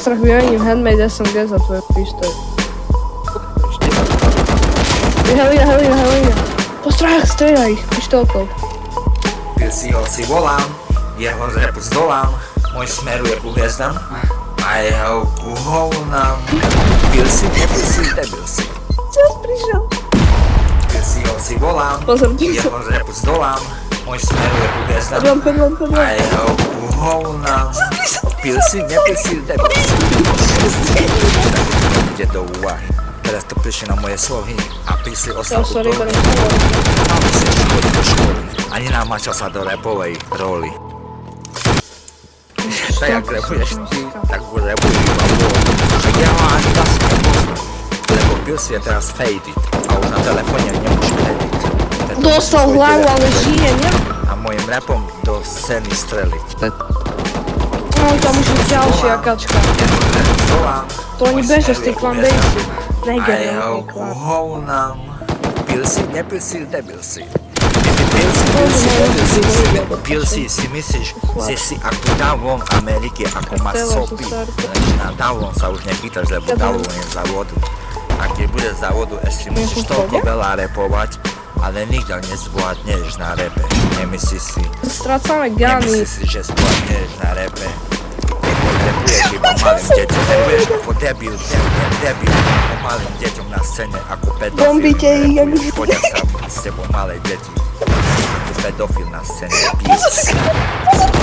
strach vymením handmade SMG za tvoje pištol. Helina. Postrach, strieľaj ich pištolkou. Pilsiho si volám, jeho z repu zdolám, môj smeruje ku hviezdam a jeho ku hovnám. Pilsi, nepilsi, debil si. Čas prišiel. Pilsiho si volám, Pozor, jeho z repu zdolám, môj smeruje ku hviezdam Poďme. a jeho ku hovnám. Pilsi, nepilsi, debil si. Ide do úvahy. Teraz to prišli na moje slohy a písli ostal u toho. Máme si ešte chodiť do školy. Ani nám má časa do rapovej roli. Tak jak rapuješ ty, tak rapuj iba bol. Tak ja ho ani vlastne nepoznám. Lebo Pilsi je teraz faded a už na telefóne nemôžem edit. Dostal hlavu, ale žije, nie? A mojim rapom do scény streliť. No, tam už je ďalšia kačka. To oni bežia z tých klandejci. A jeho ku hovnám. Pilsi, nepilsi, debil si. Pilsi si myslíš, že si ako Davon Ameriky, ako má sopy. Na Davon sa už nepýtaš, lebo Davon je za vodu. A keď budeš za vodu, ešte musíš toľko veľa repovať, ale nikto nezvládneš na repe. Nemyslíš si, Strácame gany. že zvládneš na repe. Repuješ iba malým deťom, repuješ ako debil, ako malým deťom na scéne, ako pedofil. Bombíte ich, jak Repuješ, chodia sa s tebou malé deti. Ako pedofil na scéne, pís.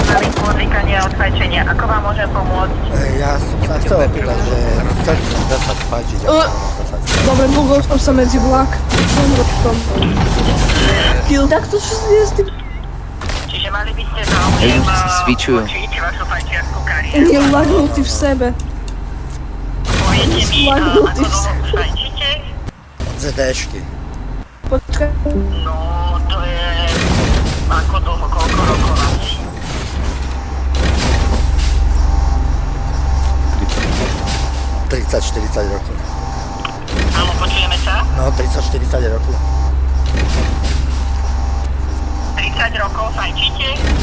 Mali podvykanie a odfajčenia. Ako vám môžem pomôcť? Ja som sa chcel opýtať, že chcem sa páčiť. Dobre, mohol som sa medzi vlak. Som ročkom. Kill, tak to čo je s tým? Čiže mali by ste záujem Svičujú. učiť vašu fajčiarsku kariéru. Je lagnutý v sebe. Poviete mi, Slagnutý ako v dlho sebe. už fajčíte? ZDčky. Počkaj. No, to je ako dlho, koľko rokov asi. Tridsať, 40 rokov. Áno, počujeme sa? No, 30-40 rokov. 30 rokov fajčíte?